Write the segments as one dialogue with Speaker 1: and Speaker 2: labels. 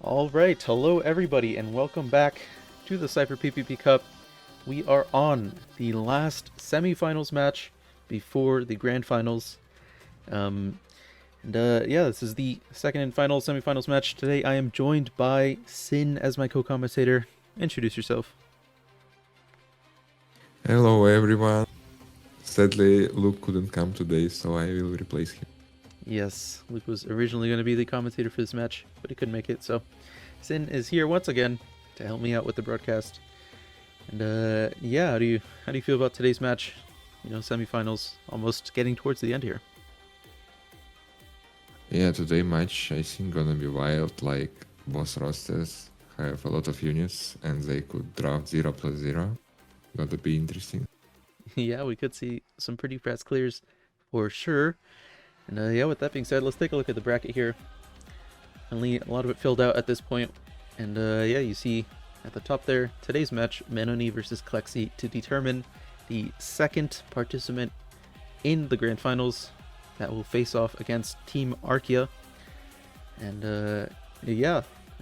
Speaker 1: Alright, hello everybody and welcome back to the Cipher PvP Cup. We are on the last semi-finals match before the grand finals. This is the second and final semi-finals match. Today I am joined by Sin as my co-commentator. Introduce yourself.
Speaker 2: Hello everyone. Sadly, Luke couldn't come today, so I will replace him.
Speaker 1: Yes, Luke was originally going to be the commentator for this match, but he couldn't make it, so Sin is here once again to help me out with the broadcast. And how do you feel about today's match? You know, semifinals almost getting towards the end here.
Speaker 2: Yeah, today match I think gonna be wild. Like both rosters have a lot of units, and they could draft 0+0. Gonna be interesting.
Speaker 1: Yeah, we could see some pretty fast clears for sure. And with that being said, let's take a look at the bracket here. Only a lot of it filled out at this point. And you see at the top there, today's match, Manony versus Clexi, to determine the second participant in the grand finals that will face off against Team Archaea. And as you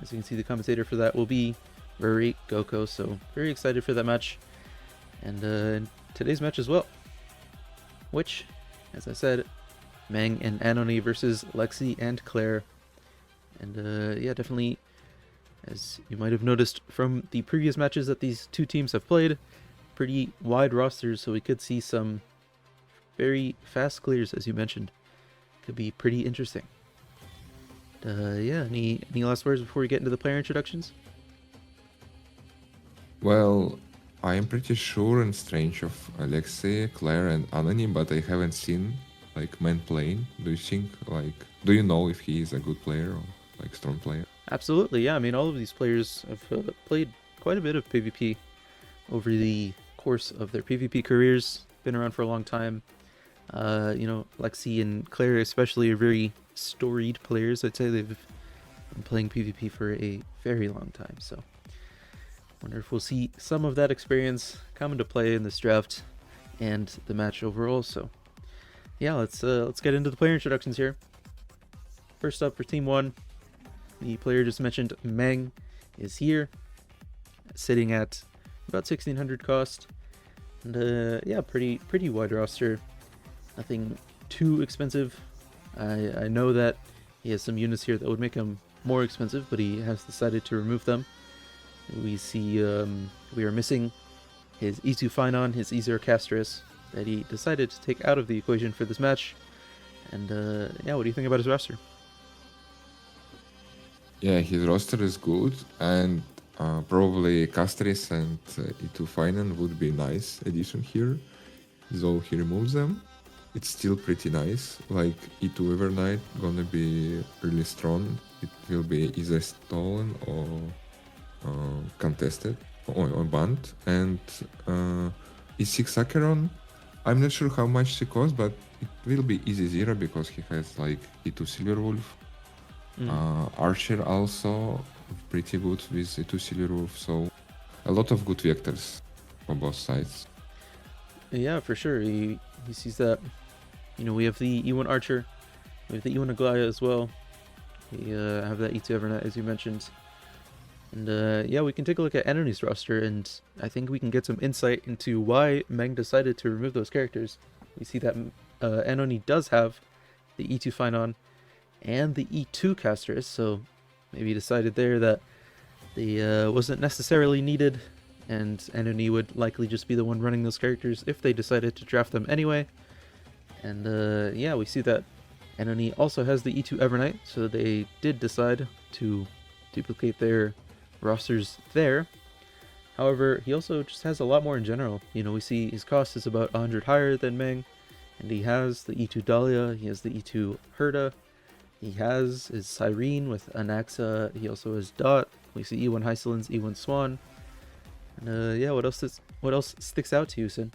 Speaker 1: can see, the commentator for that will be Rory Goko, so very excited for that match. And today's match as well, which, as I said, Meng and Anony versus Lexi and Clair. And definitely, as you might have noticed from the previous matches that these two teams have played, pretty wide rosters, so we could see some very fast clears, as you mentioned. Could be pretty interesting. Any last words before we get into the player introductions?
Speaker 2: Well, I am pretty sure and strange of Lexi, Clair, and Anony, but I haven't seen Men playing. Do you know if he is a good player or strong player?
Speaker 1: Absolutely, yeah. I mean, all of these players have played quite a bit of PvP over the course of their PvP careers. Been around for a long time. Lexi and Clair especially are very storied players. I'd say they've been playing PvP for a very long time. So, wonder if we'll see some of that experience come into play in this draft and the match overall. So, yeah, let's get into the player introductions here. First up for Team 1, the player just mentioned, Meng, is here, sitting at about 1600 cost. And pretty wide roster. Nothing too expensive. I know that he has some units here that would make him more expensive, but he has decided to remove them. We see we are missing his E2 Phynon, his E0 Castris, that he decided to take out of the equation for this match. And what do you think about his roster?
Speaker 2: Yeah, his roster is good, and probably Castris and E2 Phynon would be nice addition here, though he removes them. It's still pretty nice. Like E2 Evernight gonna be really strong. It will be either stolen or contested or banned. And E6 Acheron, I'm not sure how much she costs, but it will be easy 0 because he has E2 Silverwolf. Archer also pretty good with E2 Silverwolf, so a lot of good vectors for both sides.
Speaker 1: Yeah, for sure. He sees that. We have the E1 Archer, we have the E1 Aglaya as well. We have that E2 Evernight, as you mentioned. And we can take a look at Anony's roster, and I think we can get some insight into why Meng decided to remove those characters. We see that Anony does have the E2 Phynon and the E2 Castris, so maybe he decided there that they wasn't necessarily needed, and Anony would likely just be the one running those characters if they decided to draft them anyway. And we see that Anony also has the E2 Evernight, so they did decide to duplicate their rosters there. However, he also just has a lot more in general. We see his cost is about 100 higher than Meng, and he has the E2 Dahlia, he has the E2 Herda, he has his Cyrene with Anaxa, he also has Dot, we see E1 Hysolins, E1 Swan. And what else sticks out to you, Sin?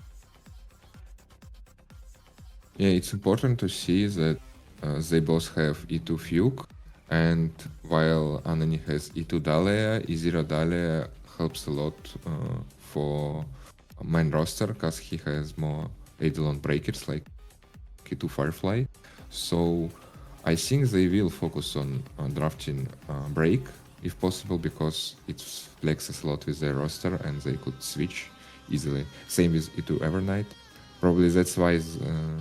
Speaker 2: Yeah, it's important to see that they both have E2 Fugue, and while Anony has E2 Dahlia, E0 Dahlia helps a lot for main roster because he has more Eidolon breakers like E2 Firefly. So I think they will focus on drafting break if possible, because it flexes a lot with their roster and they could switch easily. Same with E2 Evernight. Probably that's why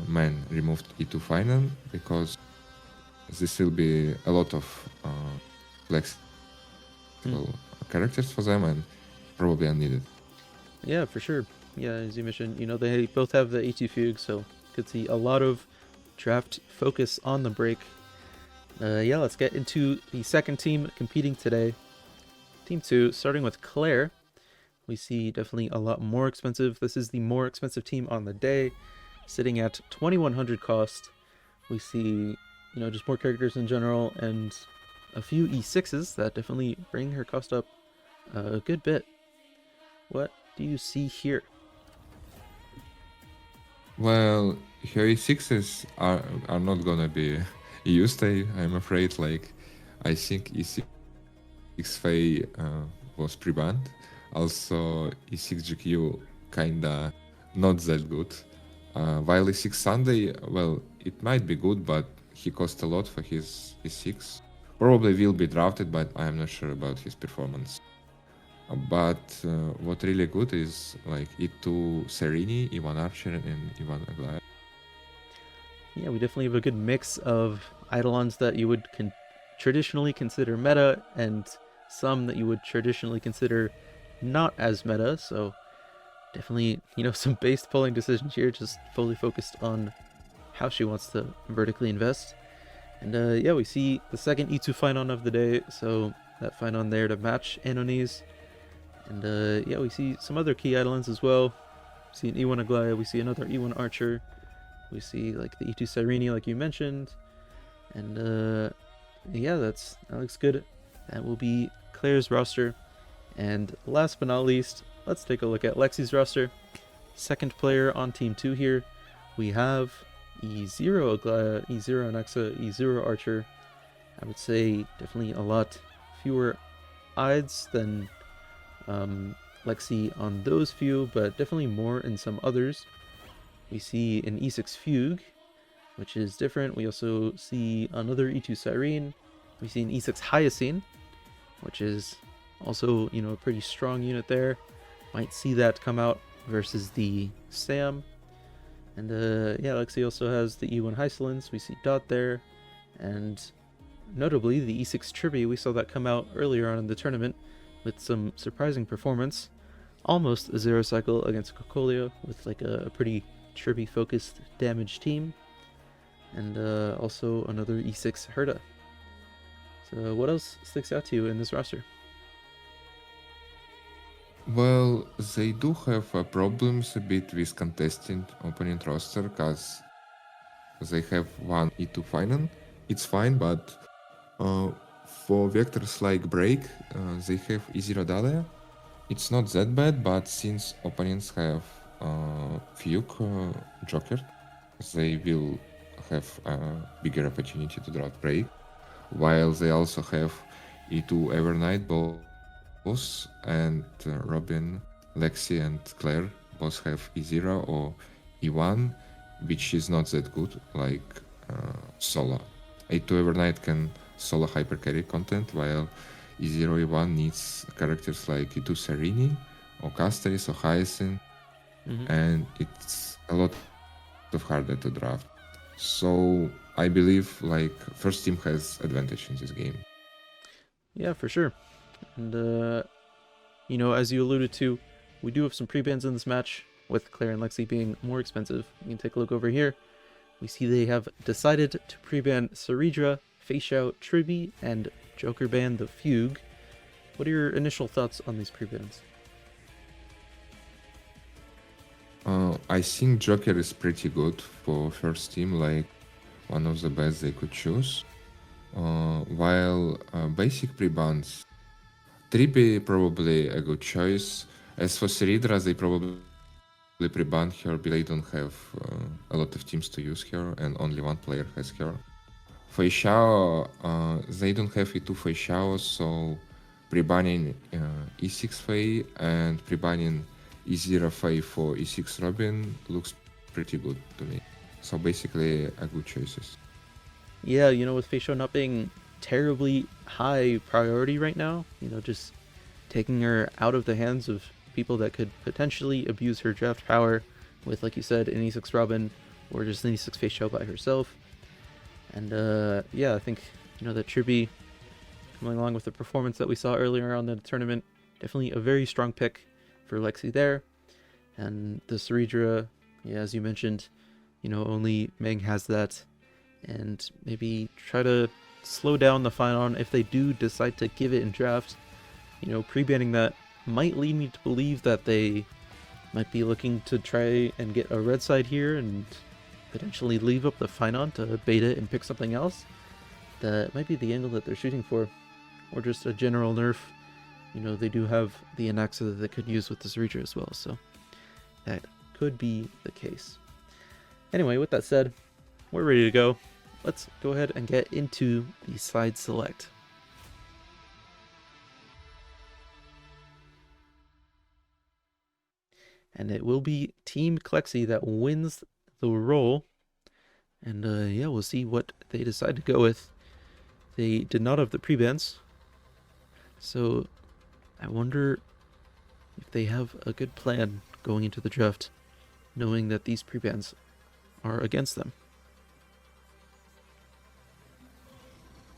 Speaker 2: Meng removed E2 Final, because this will be a lot of flexible characters for them and probably unneeded.
Speaker 1: Yeah, for sure. Yeah, as you mentioned, they both have the E2 Fugue, so could see a lot of draft focus on the break. Yeah, let's get into the second team competing today. Team 2, starting with Clair. We see definitely a lot more expensive. This is the more expensive team on the day, sitting at 2100 cost. We see, just more characters in general and a few E6s that definitely bring her cost up a good bit. What do you see here?
Speaker 2: Well, her E6s are not gonna be used, I'm afraid. Like, I think E6 Faye was pre-banned. Also, E6 GQ kinda not that good. While E6 Sunday, well, it might be good, but he cost a lot for his E6. Probably will be drafted, but I'm not sure about his performance. But what really good is like E2 Serini, E1 Archer, and E1 Aglaia.
Speaker 1: Yeah, we definitely have a good mix of Eidolons that you would traditionally consider meta and some that you would traditionally consider not as meta. So definitely, some base pulling decisions here, just fully focused on how she wants to vertically invest. And yeah, we see the second E2 Finon of the day, so that Finon there to match Anony's. And yeah, we see some other key Eidolons as well. We see an E1 Aglaia, we see another E1 Archer, we see like the E2 Cyrene like you mentioned. And yeah, that looks good. That will be Claire's roster. And last but not least, let's take a look at Lexi's roster. Second player on team 2 here. We have E0 Aglaia, E0 Nexa, E0 Archer. I would say definitely a lot fewer Eids than Lexi on those few, but definitely more in some others. We see an E6 Fugue, which is different. We also see another E2 Cyrene. We see an E6 Hyacine, which is also, a pretty strong unit there. Might see that come out versus the Sam. And yeah, Lexi also has the E1 Hysolins. We see Dot there. And notably, the E6 Triby, we saw that come out earlier on in the tournament with some surprising performance. Almost a 0 cycle against Cocolia with like a pretty Triby focused damage team. And also another E6 Herda. So what else sticks out to you in this roster?
Speaker 2: Well, they do have problems a bit with contesting opponent roster, because they have one E2 Finan. It's fine, but for vectors like Break, they have E0 Dahlia. It's not that bad, but since opponents have Fugue Joker, they will have a bigger opportunity to draft Break, while they also have E2 Evernight both, and Robin, Lexi, and Clair both have E0 or E1, which is not that good, like solo. E2 Evernight can solo hypercarry content, while E0 E1 needs characters like E2 Serini or Casteris or Hyacinth, and it's a lot of harder to draft. So I believe like first team has advantage in this game.
Speaker 1: Yeah, for sure. And as you alluded to, we do have some pre-bans in this match, with Claire and Lexi being more expensive. You can take a look over here. We see they have decided to pre-ban Saridra, Faciao, Triby, and Joker ban the Fugue. What are your initial thoughts on these pre-bans?
Speaker 2: I think Joker is pretty good for first team, like one of the best they could choose. While basic pre-bans, Triby probably a good choice. As for Saridra, they probably pre-ban her because they don't have a lot of teams to use her and only one player has her. Faciao, they don't have E2 Faciao, so pre-banning E6 Faye and pre-banning E0 Faye for E6 Robin looks pretty good to me. So basically, a good choices.
Speaker 1: Yeah, with Faciao not being terribly high priority right now. You know, just taking her out of the hands of people that could potentially abuse her draft power with, like you said, an E6 Robin or just an E6 Face Shell by herself. And yeah, I think, you know, that Tribby coming along with the performance that we saw earlier on the tournament, definitely a very strong pick for Lexi there. And the Ceridra, yeah, as you mentioned, you know, only Meng has that. And maybe try to slow down the Phynon if they do decide to give it in draft. You know, pre-banning that might lead me to believe that they might be looking to try and get a red side here and potentially leave up the Phynon to bait it and pick something else. That might be the angle that they're shooting for. Or just a general nerf. You know, they do have the Anaxa that they could use with the Ceridra as well, so that could be the case. Anyway, with that said, we're ready to go. Let's go ahead and get into the side select. And it will be Team Clexi that wins the role. And yeah, we'll see what they decide to go with. They did not have the prebans, so I wonder if they have a good plan going into the draft, knowing that these prebans are against them.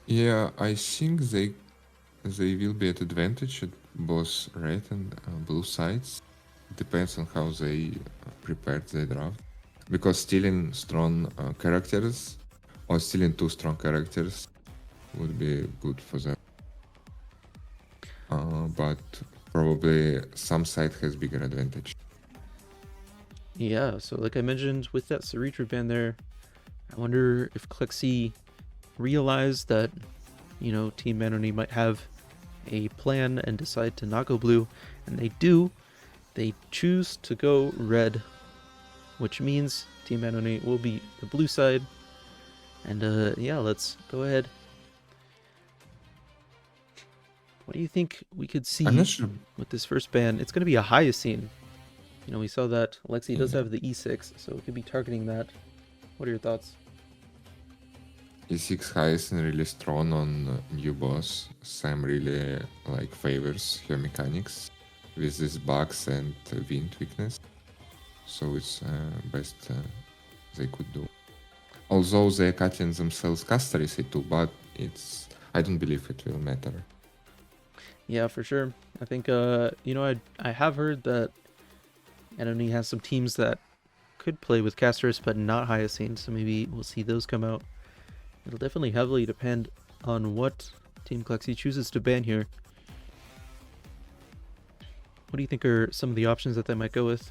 Speaker 2: Yeah, I think they will be at advantage at both red and blue sides. Depends on how they prepared the draft. Because stealing strong characters or stealing two strong characters would be good for them. But probably some side has bigger advantage.
Speaker 1: Yeah, so like I mentioned with that Ceridra ban there, I wonder if Clexi realized that, you know, Team Manony might have a plan and decide to not go blue, and they do. They choose to go red, which means Team Manony will be the blue side. And yeah, let's go ahead. What do you think we could see
Speaker 2: I'm not sure.
Speaker 1: with this first ban? It's going to be a Hyacine. You know, we saw that Lexi does have the E6, so we could be targeting that. What are your thoughts?
Speaker 2: E6 Hyacin really strong on new boss. Sam really like favors her mechanics with these bugs and wind weakness. So it's best they could do. Although they are cutting themselves caster EC2, but I don't believe it will matter.
Speaker 1: Yeah, for sure. I think, you know, I have heard that Anony has some teams that could play with casters, but not Hyacine, so maybe we'll see those come out. It'll definitely heavily depend on what Team Clexi chooses to ban here. What do you think are some of the options that they might go with?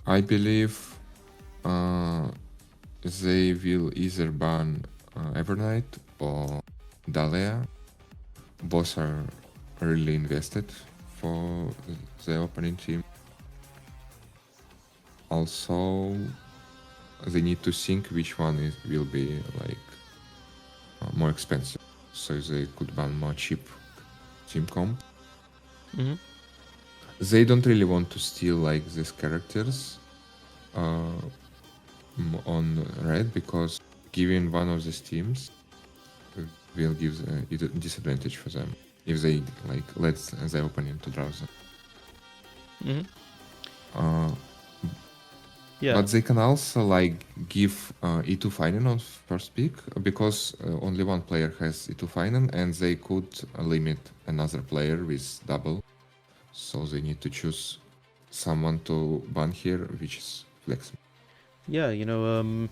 Speaker 2: I believe they will either ban Evernight or Dahlia. Both are really invested for the opening team. Also, they need to think which one will be like more expensive, so they could ban more cheap team comp.
Speaker 1: Mm-hmm.
Speaker 2: They don't really want to steal like these characters on red, because giving one of these teams will give a disadvantage for them if they like let the opponent to draw them.
Speaker 1: Mm-hmm. Yeah.
Speaker 2: But they can also like give E2 Finan on first pick, because only one player has E2 Finan, and they could limit another player with double. So they need to choose someone to ban here, which is flexible.
Speaker 1: Yeah, you know,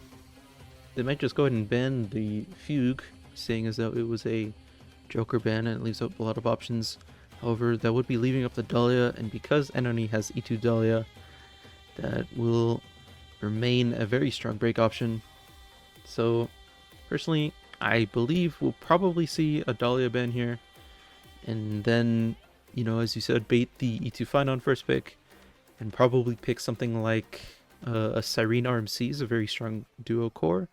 Speaker 1: they might just go ahead and ban the Fugue, seeing as though it was a Joker ban and it leaves up a lot of options. However, that would be leaving up the Dahlia, and because Anony has E2 Dahlia, that will remain a very strong break option. So, personally, I believe we'll probably see a Dahlia ban here, and then, you know, as you said, bait the E2 Finan first pick, and probably pick something like a Cyrene RMC is a very strong duo core,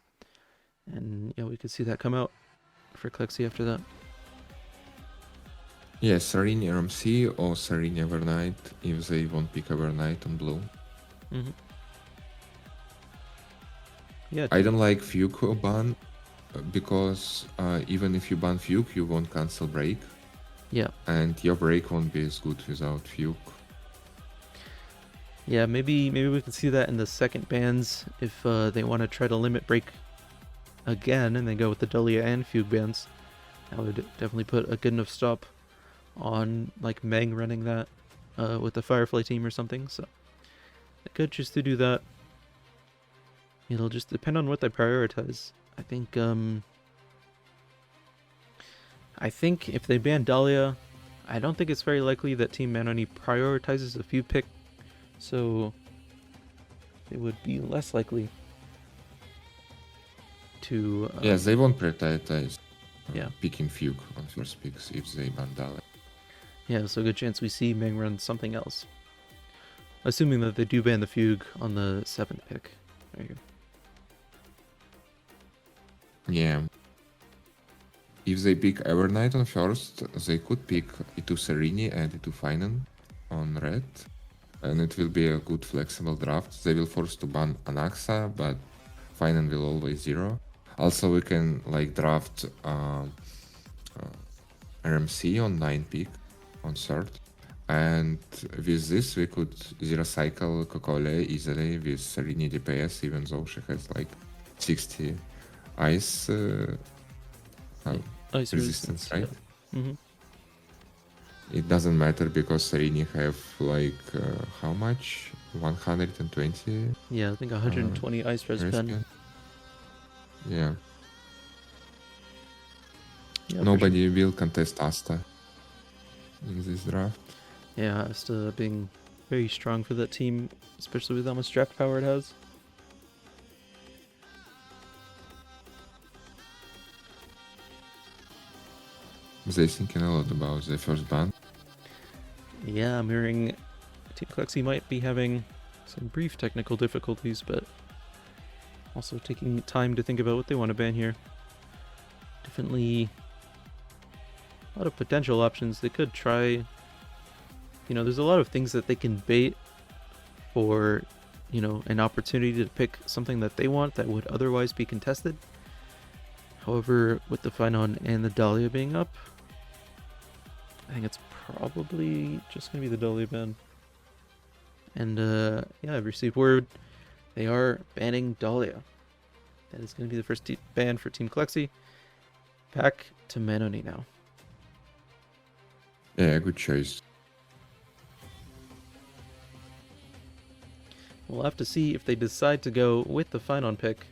Speaker 1: and yeah, we could see that come out for Clexi after that.
Speaker 2: Yeah, Cyrene RMC or Cyrene Evernight if they won't pick Evernight on blue.
Speaker 1: Mm-hmm. Yeah,
Speaker 2: I don't like Fugue ban because even if you ban Fugue, you won't cancel break,
Speaker 1: Yeah.
Speaker 2: and your break won't be as good without Fugue.
Speaker 1: Yeah, maybe we can see that in the second bans if they want to try to limit break again and then go with the Dahlia and Fugue bans. That would definitely put a good enough stop on like Meng running that with the Firefly team or something. So they could choose to do that. It'll just depend on what they prioritize. I think if they ban Dahlia, I don't think it's very likely that Team Manony prioritizes a Fugue pick. So it would be less likely to...
Speaker 2: yes, they won't prioritize
Speaker 1: yeah.
Speaker 2: picking Fugue on first picks if they ban Dahlia.
Speaker 1: Yeah, so a good chance we see Meng run something else. Assuming that they do ban the Fugue on the 7th pick. There you go.
Speaker 2: Yeah. If they pick Evernight on first, they could pick Itu Serini and Itu Finan on red. And it will be a good flexible draft. They will force to ban Anaxa, but Finan will always zero. Also, we can like draft RMC on 9 pick on third. And with this, we could zero cycle Kokole easily with Serini DPS, even though she has like 60 ice,
Speaker 1: Ice
Speaker 2: resistance, right?
Speaker 1: Yeah. Mm-hmm.
Speaker 2: It doesn't matter because Serini have like how much? 120?
Speaker 1: Yeah, I think 120 ice res pen.
Speaker 2: Yeah.
Speaker 1: Yeah,
Speaker 2: nobody will contest Asta in this draft.
Speaker 1: Yeah, Asta being very strong for that team, especially with how much draft power it has.
Speaker 2: They thinking a lot about the first ban.
Speaker 1: Yeah, I'm hearing Team Clexi might be having some brief technical difficulties, but also taking time to think about what they want to ban here. Definitely a lot of potential options. They could try, there's a lot of things that they can bait for, an opportunity to pick something that they want that would otherwise be contested. However, with the Finon and the Dahlia being up, I think it's probably just going to be the Dahlia ban. And yeah, I've received word they are banning Dahlia. That is going to be the first ban for Team Clexi. Back to Manony now.
Speaker 2: Yeah, good choice.
Speaker 1: We'll have to see if they decide to go with the Finon pick.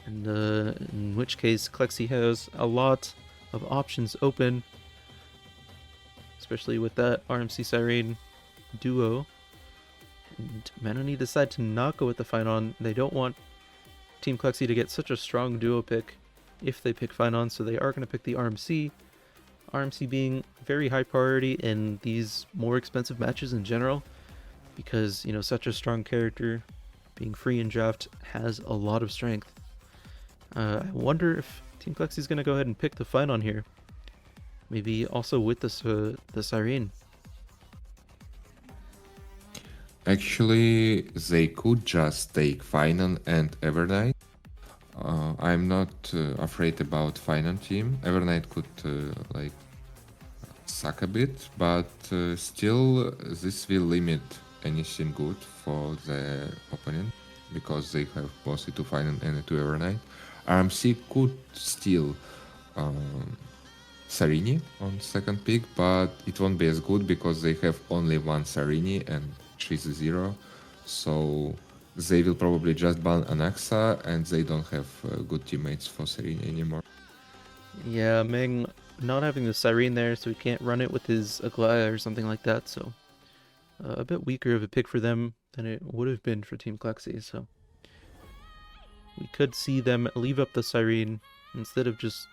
Speaker 1: And in which case, Clexi has a lot of options open. Especially with that RMC Siren duo. And Manony decide to not go with the Finon. They don't want Team Clexi to get such a strong duo pick if they pick Finon, so they are going to pick the RMC. RMC being very high priority in these more expensive matches in general, because, such a strong character being free in draft has a lot of strength. I wonder if Team Clexi is going to go ahead and pick the Finon here. Maybe also with the Siren.
Speaker 2: Actually, they could just take Finan and Evernight. I'm not afraid about Finan team. Evernight could suck a bit, but still this will limit anything good for the opponent because they have both Itu Finan and Itu Evernight. RMC could steal Sarini on second pick, but it won't be as good because they have only one Sarini and she's a 0. So they will probably just ban Anaxa and they don't have good teammates for Sarini anymore.
Speaker 1: Yeah, Meng not having the Siren there, so he can't run it with his Aglaya or something like that, so a bit weaker of a pick for them than it would have been for Team Clexi, so we could see them leave up the Siren instead of just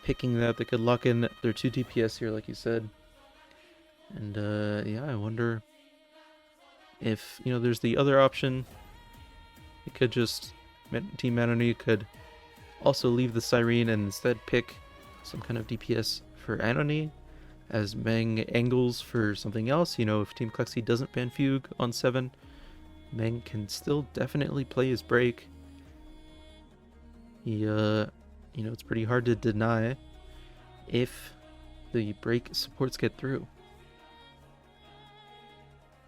Speaker 1: picking that. They could lock in their 2 DPS here, like you said. And yeah, I wonder if, there's the other option. It could just, Team Manony could also leave the Siren and instead pick some kind of DPS for Anony, as Meng angles for something else. If Team Clexi doesn't ban Fugue on 7, Meng can still definitely play his break. It's pretty hard to deny if the break supports get through.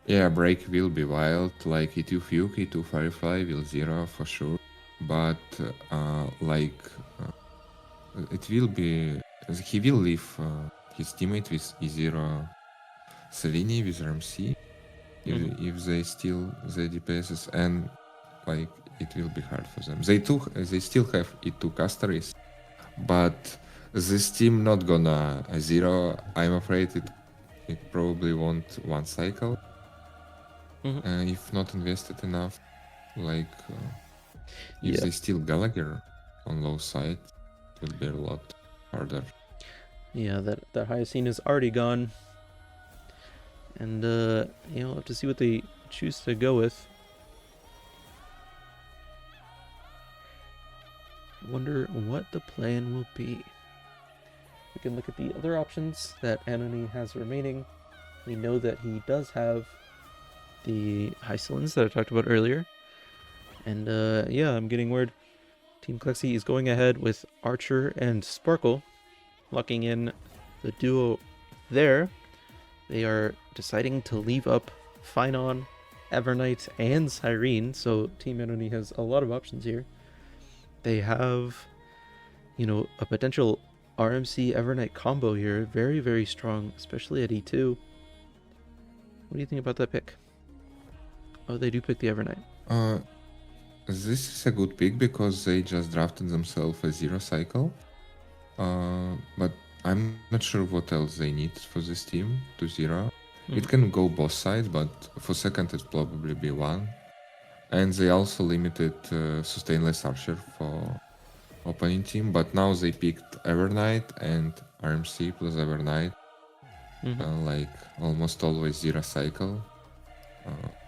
Speaker 2: Yeah, break will be wild, like E2 Fuke, E2 Firefly will zero for sure. But it will be, he will leave his teammate with E0 Selini with RMC if they steal the DPSs, and like it will be hard for them. They still have E2 Castaris, but this team not gonna zero. I'm afraid it probably won't one cycle. If not invested enough, like if they steal Gallagher on low side, it will be a lot harder.
Speaker 1: Yeah, that Hyacine is already gone, and we'll have to see what they choose to go with. Wonder what the plan will be. We can look at the other options that Anony has remaining. We know that he does have the Hycelins that I talked about earlier. And I'm getting word. Team Clexi is going ahead with Archer and Sparkle, locking in the duo there. They are deciding to leave up Phynon, Evernight, and Cyrene, so Team Manony has a lot of options here. They have, a potential RMC Evernight combo here. Very, very strong, especially at E2. What do you think about that pick? Oh, they do pick the Evernight.
Speaker 2: This is a good pick because they just drafted themselves a zero cycle. But I'm not sure what else they need for this team to zero. It can go both sides, but for second it probably be one. And they also limited Sustainless Archer for opening team, but now they picked Evernight and RMC plus Evernight. Like almost always zero cycle.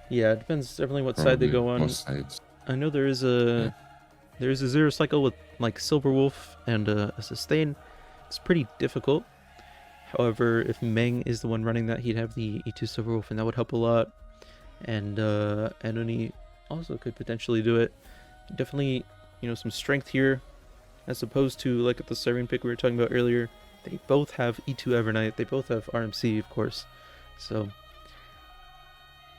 Speaker 1: Yeah, it depends definitely what side they go on.
Speaker 2: Both sides.
Speaker 1: I know there is a zero cycle with like Silver Wolf and a sustain. It's pretty difficult. However, if Meng is the one running that, he'd have the E2 Silver Wolf, and that would help a lot. And Anony also could potentially do it. Definitely, some strength here, as opposed to like at the Cyrene pick we were talking about earlier. They both have E2 Evernight. They both have RMC, of course. So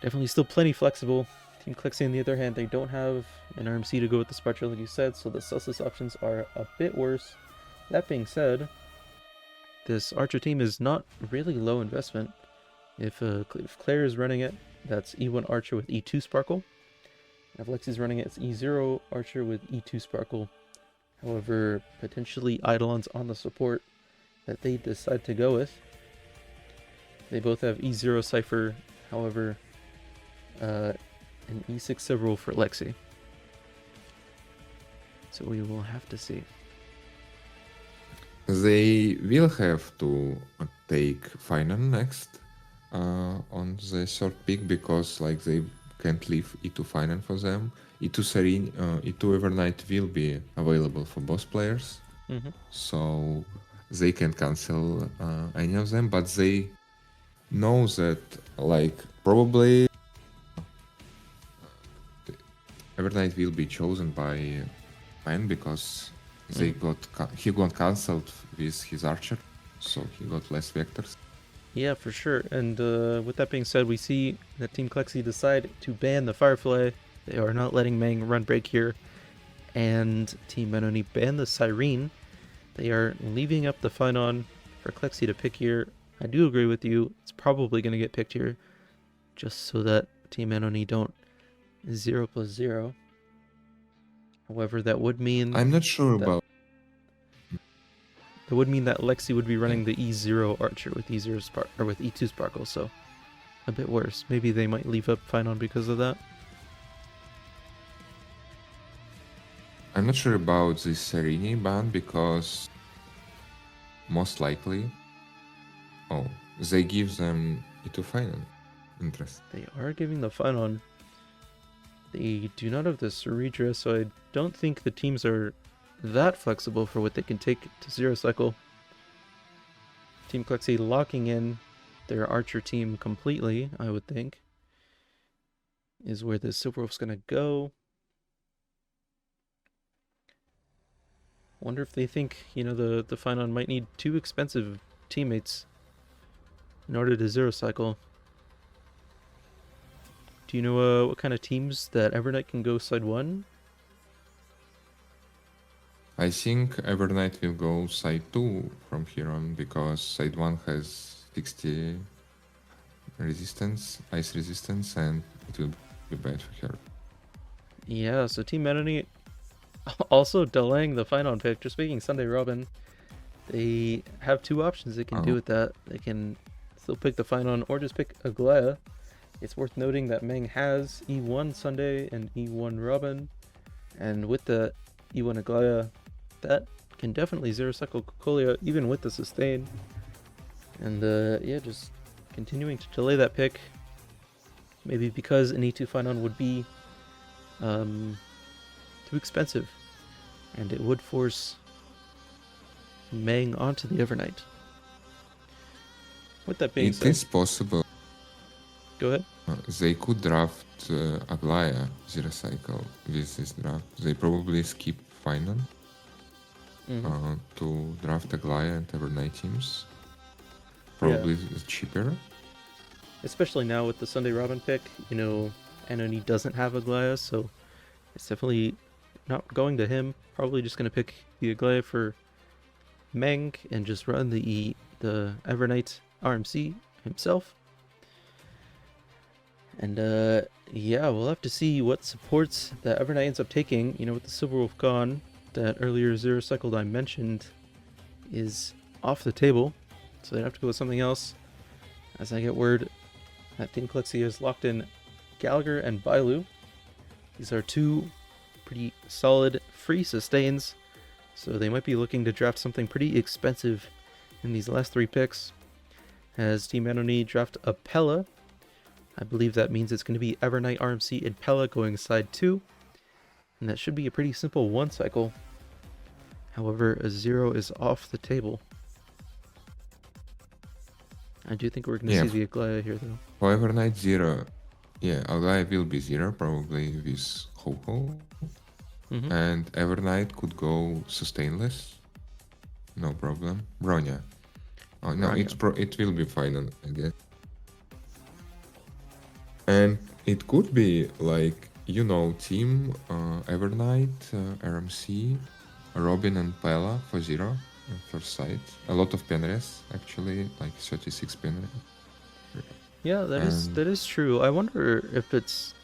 Speaker 1: definitely still plenty flexible. Team Clexi, on the other hand, they don't have an RMC to go with the Sparcher, like you said, so the Celsius options are a bit worse. That being said, this Archer team is not really low investment. If Clair is running it, that's E1 Archer with E2 Sparkle. If Lexi's running it, it's E0 Archer with E2 Sparkle. However, potentially Eidolon's on the support that they decide to go with. They both have E0 Cipher, however, an E6 Several for Lexi. So we will have to see.
Speaker 2: They will have to take Phynon next on the third pick because like they can't leave E2 Phynon for them. E2 Serene, E2 Evernight will be available for both players. So they can cancel any of them, but they know that like probably Evernight will be chosen by Meng because he got cancelled with his Archer, so he got less vectors.
Speaker 1: Yeah, for sure. And with that being said, we see that Team Clexi decide to ban the Firefly. They are not letting Meng run break here. And Team Manony ban the Cyrene. They are leaving up the Phynon for Clexi to pick here. I do agree with you. It's probably going to get picked here just so that Team Anony don't 0+0. However, that would mean...
Speaker 2: I'm not sure about...
Speaker 1: That would mean that Lexi would be running the E0 Archer with E0 or with E2 Sparkle, so a bit worse. Maybe they might leave up Phynon because of that.
Speaker 2: I'm not sure about the Serene ban because most likely... Oh, they give them E2 Phynon. Interesting.
Speaker 1: They are giving the Phynon. They do not have the Ceredra, so I don't think the teams are that flexible for what they can take to Zero Cycle. Team Clexi locking in their Archer team completely, I would think, is where the Silver Wolf's going to go. Wonder if they think, the Finon might need 2 expensive teammates in order to zero cycle. Do you know what kind of teams that Evernight can go side 1?
Speaker 2: I think Evernight will go side 2 from here on, because side 1 has 60 resistance, ice resistance, and it will be bad for her.
Speaker 1: Yeah, so Team Manony also delaying the Finon pick, just making Sunday Robin. They have 2 options they can do with that. They can still pick the Finon or just pick Aglaya. It's worth noting that Meng has E1 Sunday and E1 Robin, and with the E1 Aglaya, that can definitely zero cycle Cocolia even with the sustain. And yeah, just continuing to delay that pick. Maybe because an E2 Finon would be too expensive, and it would force Meng onto the Evernight. With that being said,
Speaker 2: it is possible.
Speaker 1: Go ahead.
Speaker 2: They could draft Aglaya zero cycle with this draft. They probably skip Finon to draft Aglaya and Evernight teams. Probably cheaper.
Speaker 1: Especially now with the Sunday Robin pick, Anony doesn't have Aglaya, so it's definitely not going to him. Probably just going to pick the Aglaya for Meng and just run the Evernight RMC himself. And yeah, we'll have to see what supports that Evernight ends up taking. With the Silverwolf gone, that earlier zero cycle I mentioned is off the table, so they have to go with something else. As I get word that Team Clexi has locked in Gallagher and Bailu. These are 2 pretty solid free sustains, so they might be looking to draft something pretty expensive in these last 3 picks. As Team Manony draft a Pella, I believe that means it's going to be Evernight RMC and Pella going side 2, and that should be a pretty simple 1 cycle. However, a 0 is off the table. I do think we're going to see the Aglaya here, though.
Speaker 2: For Evernight 0, Aglaya will be 0, probably with Ho-Ho. And Evernight could go sustainless. No problem. Bronya. Oh, no, it will be fine, I guess. And it could be like, team Evernight, RMC, Robin and Pella for 0 first sight. A lot of penres, actually, like 36 penres.
Speaker 1: Yeah, that is true. I wonder if it's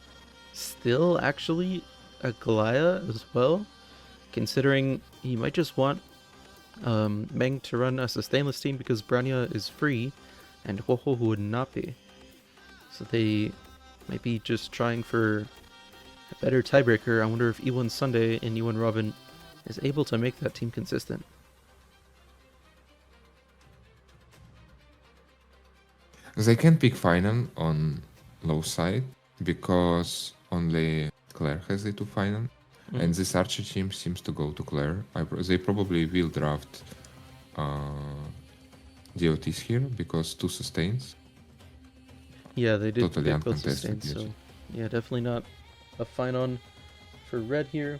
Speaker 1: still actually Aglaya as well, considering he might just want Meng to run as a stainless team because Bronya is free and Ho-Ho would not be. So they might be just trying for a better tiebreaker. I wonder if E1 Sunday and E1 Robin is able to make that team consistent.
Speaker 2: They can pick Finan on low side because only Clair has the 2 Finan. And this Archer team seems to go to Clair. They probably will draft DOTs here because 2 sustains.
Speaker 1: Yeah, they did
Speaker 2: totally
Speaker 1: pick both
Speaker 2: uncontested.
Speaker 1: sustains, so yeah, definitely not a Finon for red here.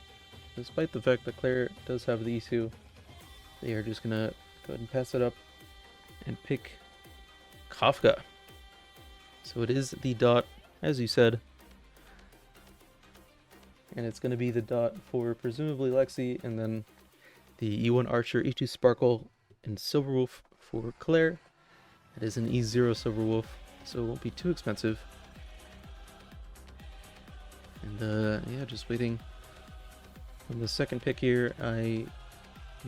Speaker 1: Despite the fact that Clair does have the E2, they are just gonna go ahead and pass it up and pick Kafka. So it is the dot, as you said. And it's going to be the dot for presumably Lexi, and then the E1 Archer, E2 Sparkle, and Silverwolf for Clair. It is an E0 Silverwolf, so it won't be too expensive. And yeah, just waiting on the second pick here. I'm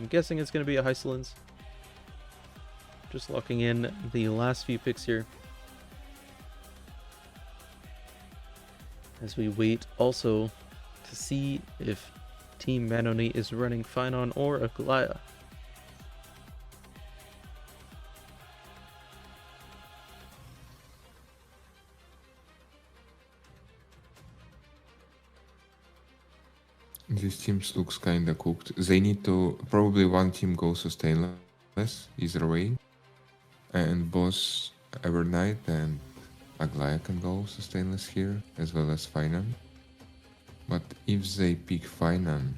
Speaker 1: guessing it's going to be a Hysolins. Just locking in the last few picks here. As we wait also to see if Team Manony is running Finon or Aglaya.
Speaker 2: This team looks kinda cooked. They need to... Probably one team go sustainless, either way. And both Evernight and Aglaya can go sustainless here, as well as Finan. But if they pick Finan,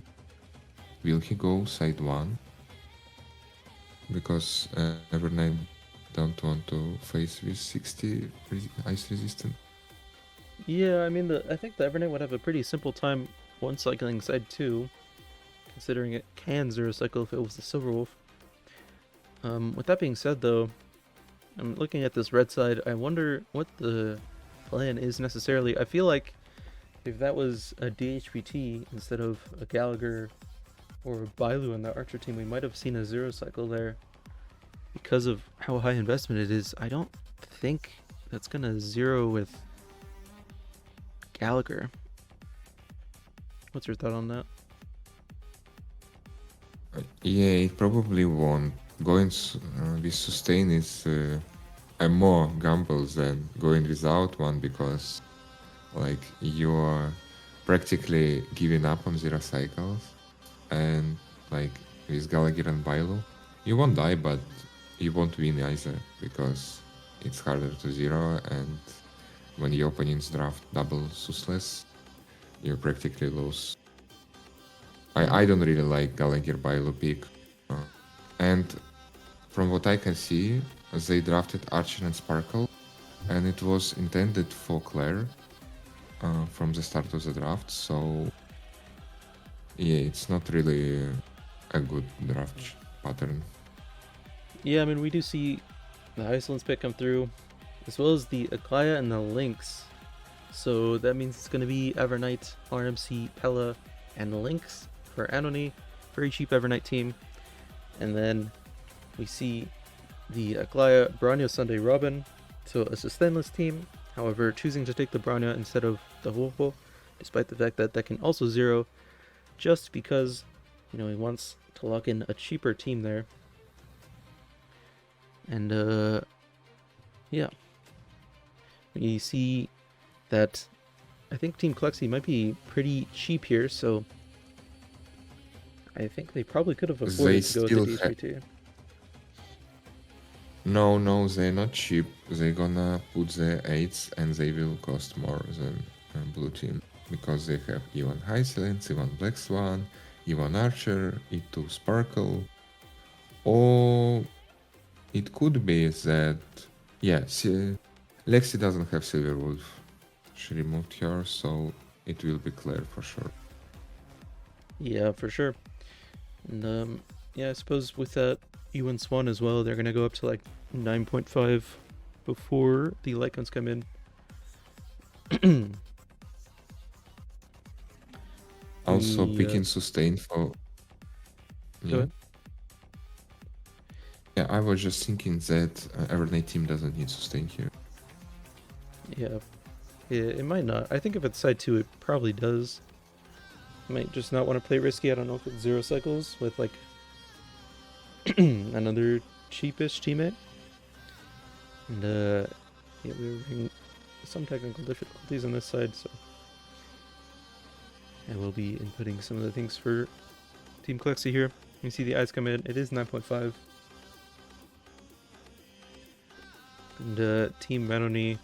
Speaker 2: will he go side 1? Because Evernight don't want to face with 60 ice resistant.
Speaker 1: Yeah, I mean, I think the Evernight would have a pretty simple time one cycling side 2, considering it can zero cycle if it was the Silver Wolf. With that being said, though, I'm looking at this red side. I wonder what the plan is necessarily. I feel like if that was a DHPT instead of a Gallagher or a Bailu in the Archer team, we might have seen a zero cycle there. Because of how high investment it is, I don't think that's gonna zero with Gallagher. What's your thought on that?
Speaker 2: Yeah, it probably won't. Going with sustain is a more gamble than going without one, because like you're practically giving up on zero cycles, and like with Gallagher and Bailu, you won't die, but you won't win either, because it's harder to zero, and when your opponents draft double Susless, you practically lose. I don't really like Gallagher Bailu pick. And from what I can see, they drafted Archer and Sparkle, and it was intended for Clair from the start of the draft, so yeah, it's not really a good draft pattern.
Speaker 1: Yeah, I mean, we do see the Iceland's pick come through, as well as the Aglaya and the Lynx. So that means it's going to be Evernight, RMC, Pella, and Lynx for Anony. Very cheap Evernight team. And then we see the Aglaya, Branya, Sunday, Robin. So a sustainless team, however, choosing to take the Branya instead of the Wolfo, despite the fact that that can also zero, just because, you know, he wants to lock in a cheaper team there. And yeah, we see that I think Team Clexi might be pretty cheap here, so I think they probably could have afforded to go with the D3
Speaker 2: No, they're not cheap. They're gonna put their 8s and they will cost more than blue team, because they have E1 High Silence, E1 Black Swan, E1 Archer, E2 Sparkle, or it could be that, yeah, Lexi doesn't have Silver Wolf. She removed her, so it will be Clair for sure.
Speaker 1: Yeah, for sure. And yeah, I suppose with that E1 Swan as well, they're gonna go up to like 9.5 before the light guns come in.
Speaker 2: Also picking sustain for... Yeah. Yeah, I was just thinking that Evernight team doesn't need sustain here.
Speaker 1: Yeah, it might not. I think if it's side 2, it probably does. Might just not want to play risky. I don't know if it's zero cycles with like another cheapish teammate. And yeah, we were having some technical difficulties on this side, so I will be inputting some of the things for Team Clexi here. You see the eyes come in. It is 9.5. And Team Manony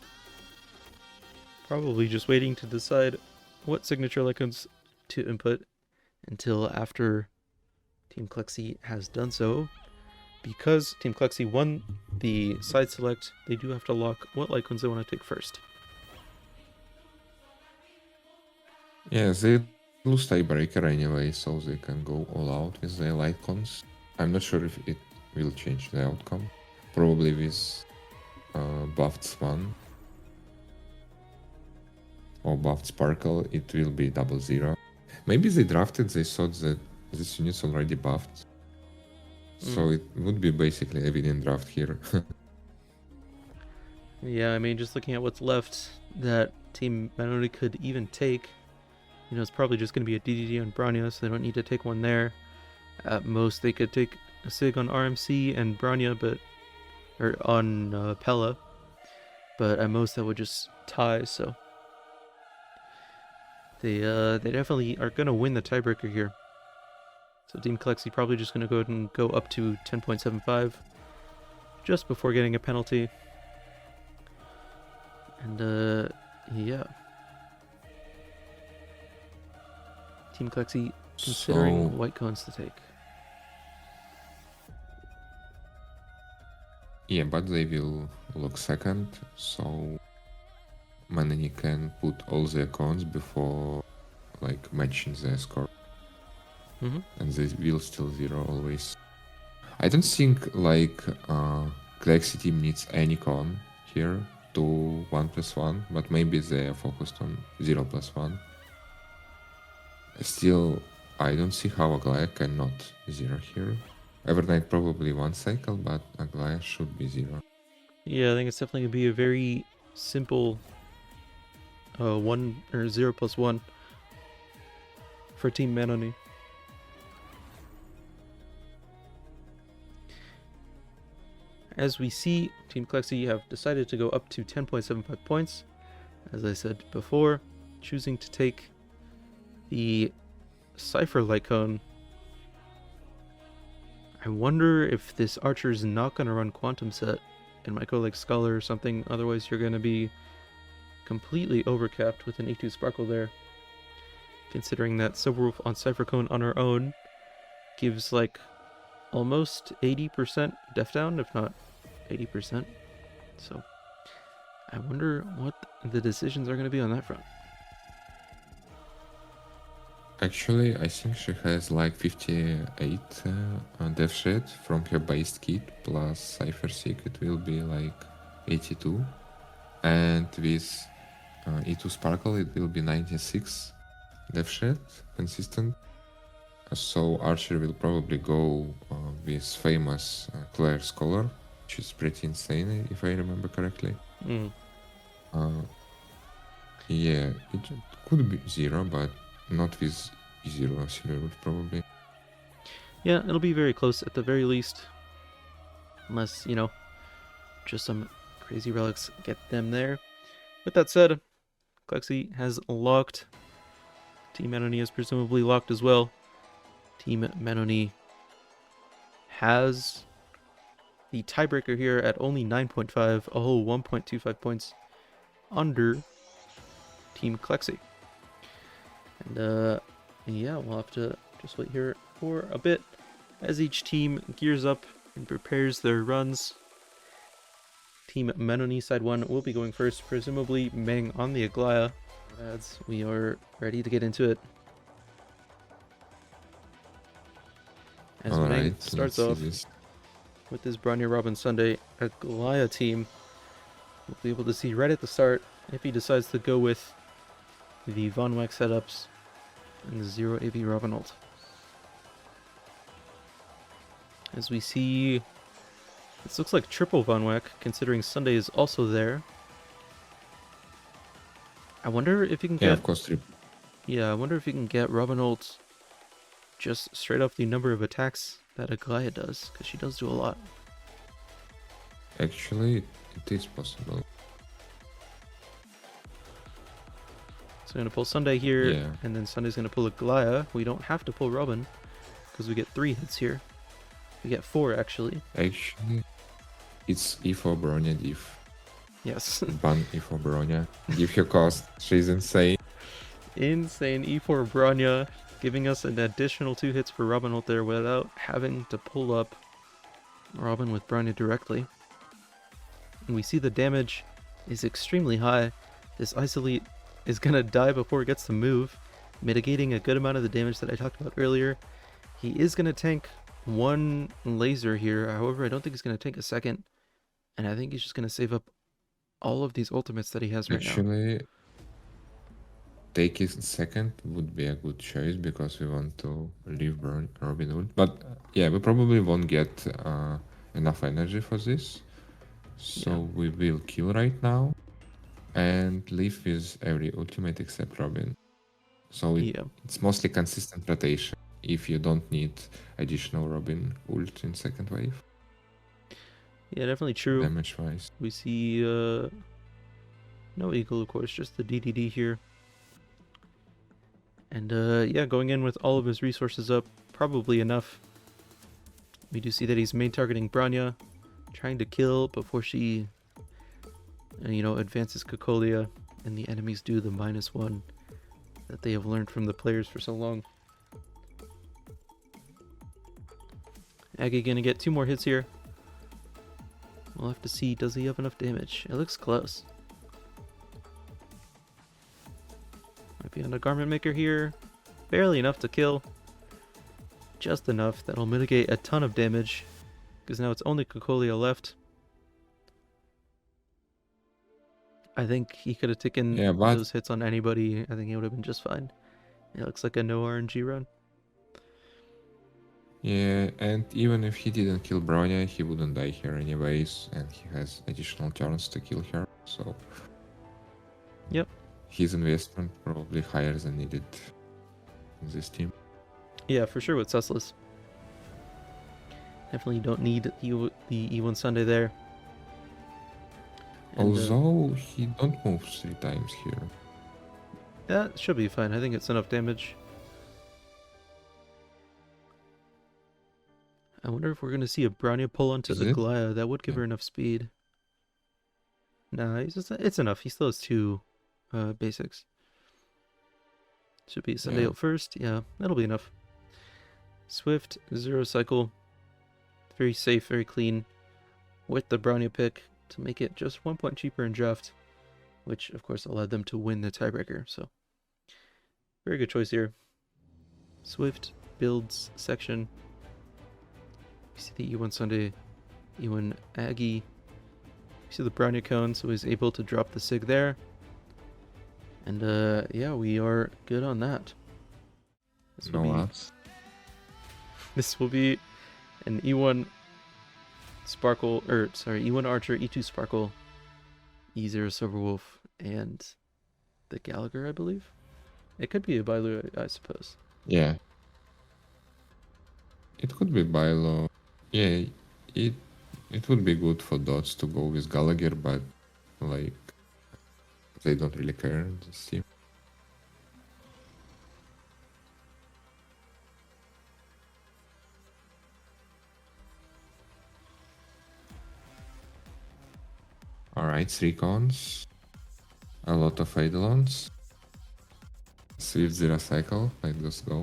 Speaker 1: probably just waiting to decide what signature icons to input until after Team Clexi has done so. Because Team Clexi won the side select, they do have to lock what icons they want to take first.
Speaker 2: Yeah, they lose tiebreaker anyway, so they can go all out with their light cons. I'm not sure if it will change the outcome. Probably with buffed Swan or buffed Sparkle, it will be 0-0. Maybe they drafted, they thought that this unit's already buffed. So it would be basically evident draft here.
Speaker 1: Yeah, I mean, just looking at what's left that Team Manony could even take, you know, it's probably just going to be a DDD on Branya, so they don't need to take one there. At most, they could take a Sig on RMC and Branya, or on Pella, but at most that would just tie, so they definitely are going to win the tiebreaker here. So Team Clexi probably just going to go ahead and go up to 10.75 just before getting a penalty. And yeah. Team Clexi considering
Speaker 2: So
Speaker 1: white cones to take.
Speaker 2: yeah, but they will look second, so Manony can put all their cons before like matching their score,
Speaker 1: Mm-hmm.
Speaker 2: and they will still zero always. I don't think like Clexi team needs any con here to 1+1, but maybe they are focused on 0+1. Still, I don't see how Aglaya cannot zero here. Evernight probably one cycle, but Aglaya should be zero.
Speaker 1: Yeah, I think it's definitely gonna be a very simple 1 or 0+1 for Team Manony. As we see, Team Clexi have decided to go up to 10.75 points. As I said before, choosing to take the Cipher light cone. I wonder if this archer is not going to run Quantum Set. It might go like Scholar or something, otherwise you're going to be completely overcapped with an E2 Sparkle there. Considering that Silverwolf on Cipher Cone on her own gives like almost 80% def down, if not 80%. So I wonder what the decisions are going to be on that front.
Speaker 2: Actually, I think she has like 58 dev shit from her base kit plus Cipher Seek. It will be like 82. And with E2 Sparkle, it will be 96 dev shit consistent. So Archer will probably go with famous Clair Scholar, which is pretty insane if I remember correctly. Yeah, it could be zero, but not with E0 Silverwood probably.
Speaker 1: Yeah, it'll be very close at the very least. Unless, just some crazy relics get them there. With that said, Clexi has locked. Team Manony is presumably locked as well. Team Manony has the tiebreaker here at only 9.5, a whole 1.25 points under Team Clexi. And yeah, we'll have to just wait here for a bit as each team gears up and prepares their runs. Team Manony side 1 will be going first, presumably Meng on the Aglaya. As we are ready to get into it. As Meng starts off with his Bronya Robin Sunday Aglaya team, we'll be able to see right at the start if he decides to go with the Von Wax setups and the 0 AV Robin ult. As we see, this looks like triple Von Wax, considering Sunday is also there. I wonder if you can get...
Speaker 2: Yeah, of course, triple.
Speaker 1: Yeah, I wonder if you can get Robin ult just straight off the number of attacks that Aglaya does, because she does do a lot.
Speaker 2: Actually, it is possible.
Speaker 1: So I'm going to pull Sunday here,
Speaker 2: Yeah.
Speaker 1: and then Sunday's going to pull Aglaya. We don't have to pull Robin, because we get 3 hits here. We get 4, actually.
Speaker 2: Actually, it's E4 Bronya diff.
Speaker 1: Yes.
Speaker 2: Ban E4 Bronya. Give her cost. She's insane.
Speaker 1: Insane E4 Bronya, giving us an additional 2 hits for Robin ult there without having to pull up Robin with Bronya directly. And we see the damage is extremely high. This Isolate is going to die before it gets to move, mitigating a good amount of the damage that I talked about earlier. He is going to tank 1 laser here, however I don't think he's going to tank a second, and I think he's just going to save up all of these ultimates that he has right now.
Speaker 2: Actually, taking second would be a good choice because we want to leave Robin ult. But yeah, we probably won't get enough energy for this. So we will kill right now and leave with every ultimate except Robin. So it's mostly consistent rotation if you don't need additional Robin ult in second wave.
Speaker 1: Yeah, definitely true.
Speaker 2: Damage wise.
Speaker 1: We see no eagle, of course, just the DDD here. And yeah, going in with all of his resources up, probably enough. We do see that he's main targeting Bronya, trying to kill before she, advances Cocolia, and the enemies do the -1 that they have learned from the players for so long. Aggie gonna get 2 more hits here. We'll have to see, does he have enough damage? It looks close. Might be on a Garment Maker here. Barely enough to kill. Just enough that'll mitigate a ton of damage. Because now it's only Cocolia left. I think he could have taken those hits on anybody. I think he would have been just fine. It looks like a no RNG run.
Speaker 2: Yeah, and even if he didn't kill Bronya, he wouldn't die here anyways, and he has additional turns to kill her, so...
Speaker 1: Yep.
Speaker 2: His investment probably higher than needed in this team.
Speaker 1: Yeah, for sure with Sussless. Definitely don't need the E1 Sunday there. And,
Speaker 2: although he don't move 3 times here.
Speaker 1: That should be fine. I think it's enough damage. I wonder if we're going to see a Bronya pull onto Aglaya. That would give her enough speed. Nah, it's enough. He still has 2 basics. Should be Sunday out first. Yeah, that'll be enough. Swift, 0 cycle. Very safe, very clean. With the Bronya pick to make it just 1 point cheaper in draft. Which, of course, allowed them to win the tiebreaker. So, very good choice here. Swift builds section. You see the E1 Sunday, E1 Aggie. You see the Bronya cone, so he's able to drop the Sig there. And yeah, we are good on that. This will be an E1 Sparkle, E1 Archer, E2 Sparkle, E0 Silverwolf, and the Gallagher, I believe. It could be a Bailu, I suppose.
Speaker 2: Yeah. It could be Bailu. Yeah, it would be good for dots to go with Gallagher, but like they don't really care in this team. Alright, 3 cons. A lot of Eidolons. Swift 0 cycle, let's go.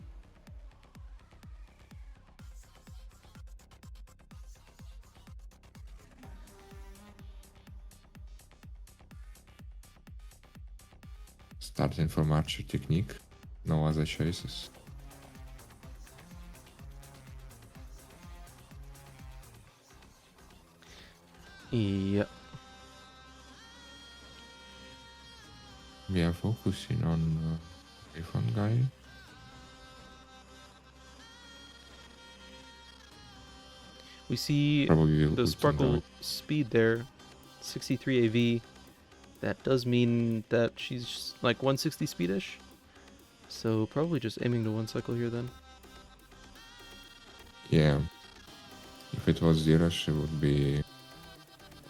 Speaker 2: Starting from Archer technique, no other choices.
Speaker 1: Yep.
Speaker 2: We are focusing on Honkai.
Speaker 1: We see the Sparkle speed there, 63 AV. That does mean that she's like 160 speedish. So probably just aiming to 1 cycle here then.
Speaker 2: Yeah. If it was 0, she would be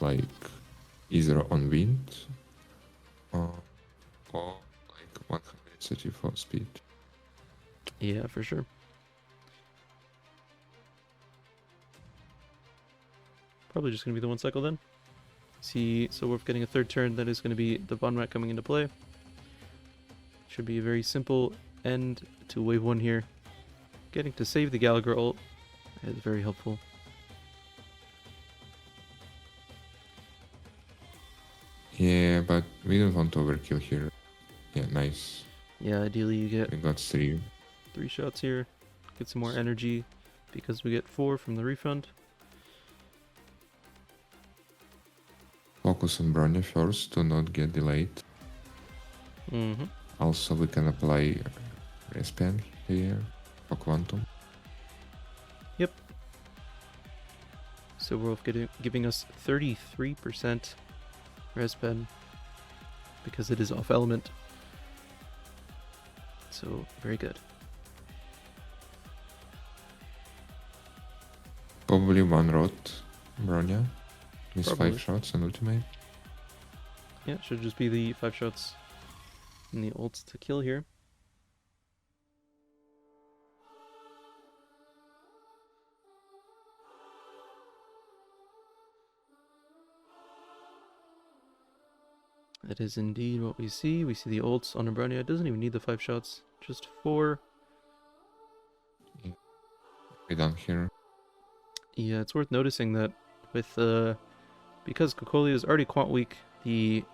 Speaker 2: like either on wind or like 134 speed.
Speaker 1: Yeah, for sure. Probably just gonna be the 1 cycle then. See, so we're getting a 3rd turn. That is going to be the Bonmat coming into play. Should be a very simple end to wave 1 here. Getting to save the Gallagher ult is very helpful.
Speaker 2: Yeah, but we don't want to overkill here. Yeah, nice.
Speaker 1: Yeah, ideally you get...
Speaker 2: We got 3.
Speaker 1: 3 shots here. Get some more energy because we get 4 from the refund.
Speaker 2: Focus on Bronya first to not get delayed. Also, we can apply Respan here for Quantum.
Speaker 1: Yep. So we're giving us 33% Respan because it is off element. So, very good.
Speaker 2: Probably 1 rot Bronya. With
Speaker 1: Probably.
Speaker 2: 5 shots and ultimate.
Speaker 1: Yeah, should just be the 5 shots and the ults to kill here. That is indeed what we see. We see the ults on Bronya. It doesn't even need the 5 shots, just 4.
Speaker 2: Yeah. We done here.
Speaker 1: Yeah, it's worth noticing that with because Cocolia is already quant weak, the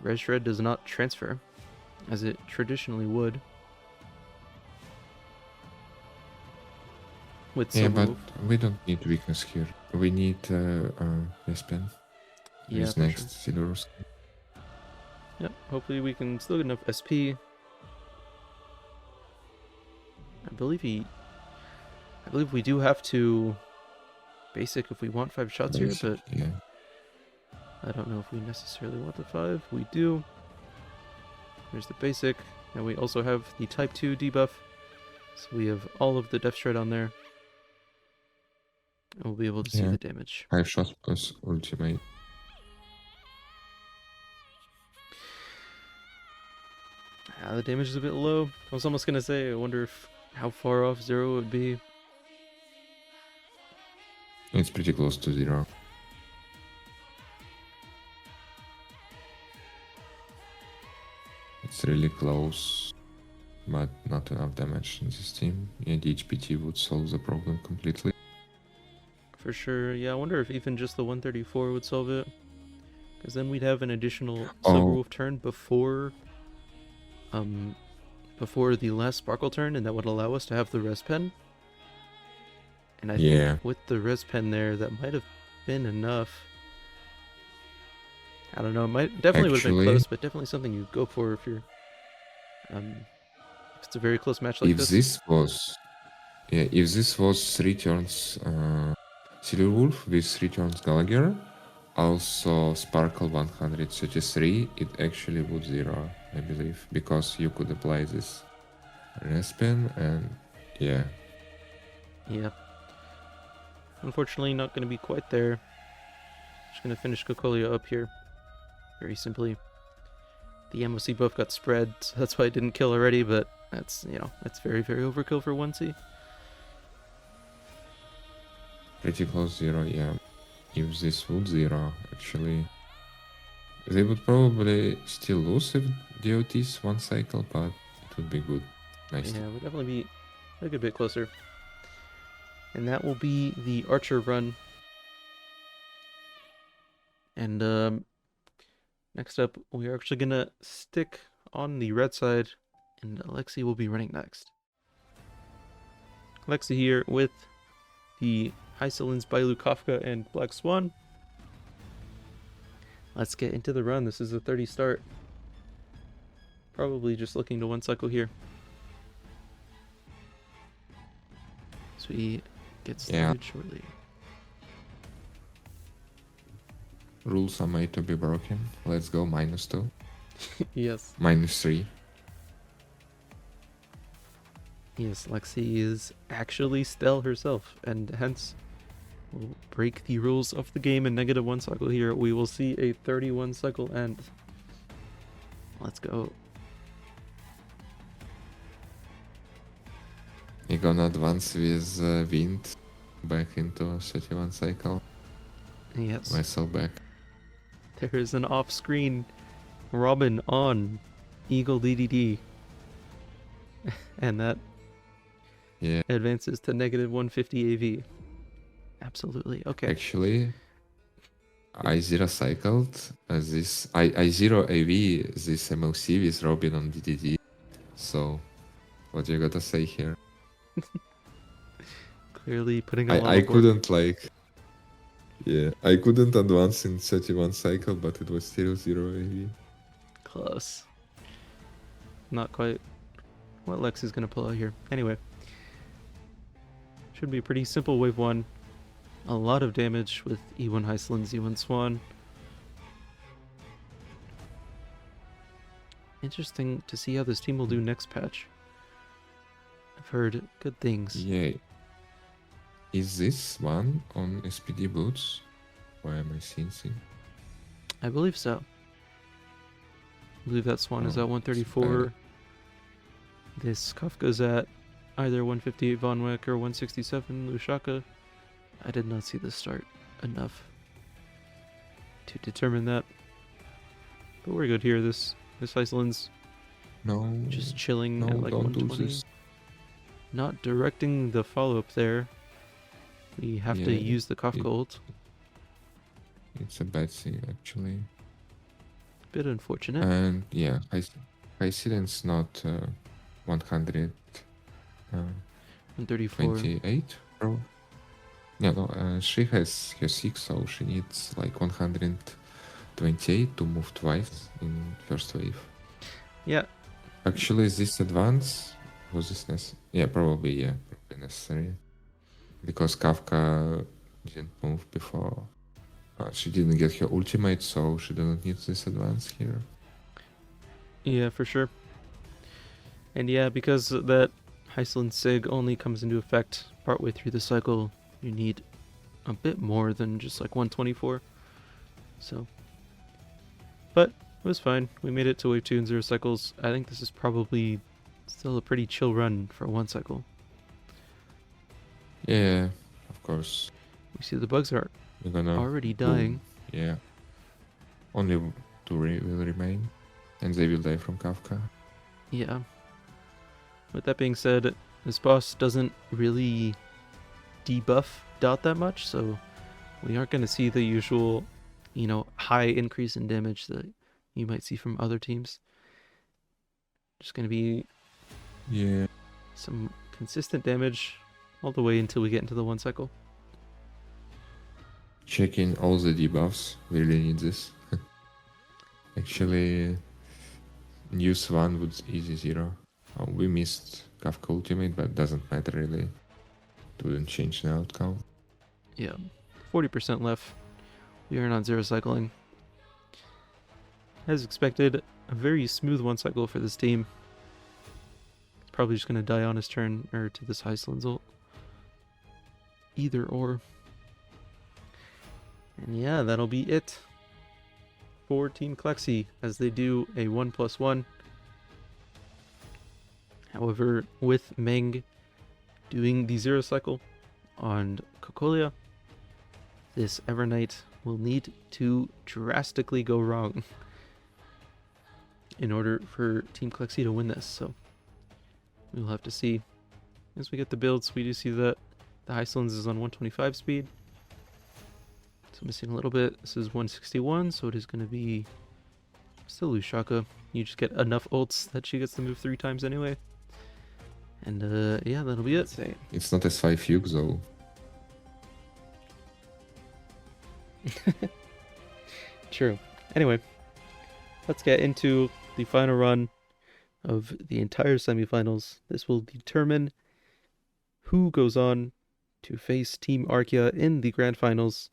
Speaker 1: Res Shred does not transfer as it traditionally would with
Speaker 2: Yeah,
Speaker 1: Silver
Speaker 2: but
Speaker 1: Wolf.
Speaker 2: we don't need weakness here. We need Respen
Speaker 1: Yeah,
Speaker 2: with
Speaker 1: for
Speaker 2: next
Speaker 1: sure.
Speaker 2: Silurus.
Speaker 1: Yep, hopefully we can still get enough SP. I believe we do have to basic if we want 5 shots here,
Speaker 2: Basic,
Speaker 1: but
Speaker 2: yeah.
Speaker 1: I don't know if we necessarily want the 5. We do. There's the basic. And we also have the type 2 debuff. So we have all of the Death Shred on there. And we'll be able to see
Speaker 2: Yeah.
Speaker 1: the damage.
Speaker 2: 5 shots plus ultimate.
Speaker 1: The damage is a bit low. I was almost gonna say, I wonder if how far off 0 would be.
Speaker 2: It's pretty close to 0. It's really close, but not enough damage in this team. Yeah, the HPT would solve the problem completely.
Speaker 1: For sure. Yeah, I wonder if even just the 134 would solve it. Because then we'd have an additional Silver Wolf turn before the last Sparkle turn, and that would allow us to have the Res Pen. And I think with the Res Pen there, that might have been enough. I don't know, it might definitely would have been close, but definitely something you'd go for if you're if it's a very close match like this.
Speaker 2: If this was 3 turns Silver Wolf with 3 turns Gallagher, also Sparkle 133, it actually would 0, I believe, because you could apply this Respen and yeah.
Speaker 1: Unfortunately, not going to be quite there. Just going to finish Cocolia up here. Very simply. The MOC buff got spread, so that's why I didn't kill already, but that's, that's very, very overkill for 1C.
Speaker 2: Pretty close 0, yeah. If this would 0, actually, they would probably still lose if DOT's 1 cycle, but it would be good. Nice.
Speaker 1: Yeah, it would definitely be a good bit closer. And that will be the Archer run. And next up, we are actually going to stick on the red side, and Lexi will be running next. Lexi here with the Hysolins, Bailu, Kafka, and Black Swan. Let's get into the run. This is a 30 start. Probably just looking to 1 cycle here. So we get started shortly.
Speaker 2: Rules are made to be broken. Let's go -2.
Speaker 1: Yes.
Speaker 2: -3.
Speaker 1: Yes, Lexi is actually Stell herself, and hence will break the rules of the game in -1 cycle here. We will see a 31 cycle end. Let's go.
Speaker 2: You're gonna advance with Wind back into 31 cycle.
Speaker 1: Yes.
Speaker 2: Myself back.
Speaker 1: There is an off-screen Robin on Eagle DDD. And that advances to -150 AV. Absolutely. Okay.
Speaker 2: Actually, I 0 cycled this. I 0 AV this MLC with Robin on DDD. So, what you gotta say here?
Speaker 1: Clearly putting a lot
Speaker 2: I
Speaker 1: of work.
Speaker 2: couldn't I couldn't advance in 31 cycle, but it was still 0 AV.
Speaker 1: Close. Not quite what Lex is going to pull out here. Anyway. Should be pretty simple wave 1. A lot of damage with E1 Hysolins, E1 Swan. Interesting to see how this team will do next patch. I've heard good things.
Speaker 2: Yeah. Is this one on SPD boots? Why am I seeing things?
Speaker 1: I believe so. I believe that Swan is at 134. This Kafka's at either 158 Von Weck or 167 Lushaka. I did not see the start enough to determine that. But we're good here. This Hysolin's just chilling at like 120. Not directing the follow-up there. We have to
Speaker 2: Yeah,
Speaker 1: use the Kafka ult.
Speaker 2: it's a bad thing actually.
Speaker 1: Bit unfortunate.
Speaker 2: And yeah, high ceilin's not 128,
Speaker 1: 134.
Speaker 2: bro. Yeah, no, she has her 6, so she needs like 128 to move twice in first wave.
Speaker 1: Yeah.
Speaker 2: Actually, this advance was this necessary? Yeah, probably necessary. Because Kafka didn't move before. She didn't get her ultimate, so she didn't need this advance here.
Speaker 1: Yeah, for sure. And yeah, because that Heisland Sig only comes into effect partway through the cycle, you need a bit more than just like 124. So, but it was fine. We made it to wave 2 in 0 cycles. I think this is probably still a pretty chill run for 1 cycle.
Speaker 2: Yeah, of course.
Speaker 1: We see the bugs are
Speaker 2: We're gonna
Speaker 1: already dying.
Speaker 2: Yeah. Only 2 will remain, and they will die from Kafka.
Speaker 1: Yeah. With that being said, this boss doesn't really debuff Dot that much, so we aren't going to see the usual, high increase in damage that you might see from other teams. Just going to be some consistent damage all the way until we get into the 1 cycle.
Speaker 2: Checking all the debuffs, we really need this. Actually, use 1 would easy 0. We missed Kafka ultimate, but doesn't matter really. It wouldn't change the outcome.
Speaker 1: Yeah, 40% left. We are not 0 cycling. As expected, a very smooth 1 cycle for this team. It's probably just going to die on his turn, or to this Heisland's ult. Either or. And yeah, that'll be it for Team Clexi as they do a 1+1. However, with Meng doing the 0 cycle on Cocolia, this Evernight will need to drastically go wrong in order for Team Clexi to win this. So we'll have to see. As we get the builds, we do see that the Heislands is on 125 speed. So missing a little bit. This is 161, so it is going to be still Lushaka. You just get enough ults that she gets to move 3 times anyway. And yeah, that'll be it.
Speaker 2: It's not S5 Fugue though.
Speaker 1: True. Anyway, let's get into the final run of the entire semifinals. This will determine who goes on to face Team Archaea in the grand finals.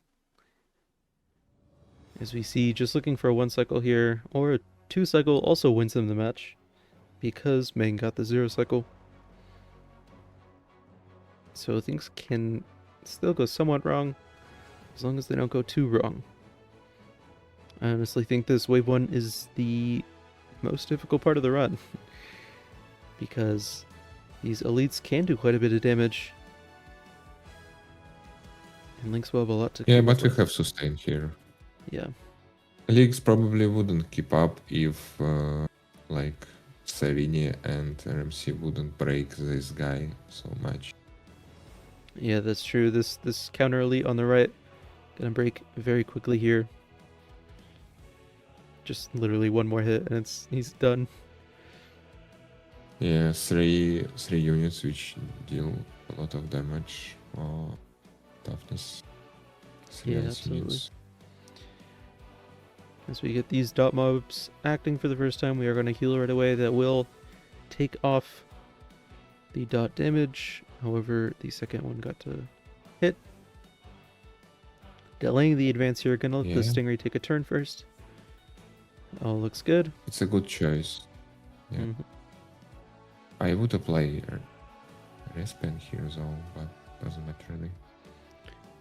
Speaker 1: As we see, just looking for a 1 cycle here, or a 2 cycle also wins them the match, because Meng got the 0 cycle. So things can still go somewhat wrong, as long as they don't go too wrong. I honestly think this wave 1 is the most difficult part of the run, because these elites can do quite a bit of damage, and Lynx will have a lot to
Speaker 2: Yeah,
Speaker 1: keep
Speaker 2: but
Speaker 1: up
Speaker 2: we
Speaker 1: with.
Speaker 2: have sustain here.
Speaker 1: Yeah.
Speaker 2: Leagues probably wouldn't keep up if like Savini and RMC wouldn't break this guy so much.
Speaker 1: Yeah, that's true. This counter elite on the right gonna break very quickly here. Just literally 1 more hit and he's done.
Speaker 2: Yeah, three units which deal a lot of damage or toughness. 3
Speaker 1: Yeah,
Speaker 2: ice
Speaker 1: absolutely.
Speaker 2: units.
Speaker 1: As we get these dot mobs acting for the first time, we are going to heal right away. That will take off the dot damage. However, the second one got to hit. Delaying the advance here. Gonna let the Stingray take a turn first. All looks good.
Speaker 2: It's a good choice. Yeah.
Speaker 1: Mm-hmm.
Speaker 2: I would apply Respen here though, but doesn't matter really.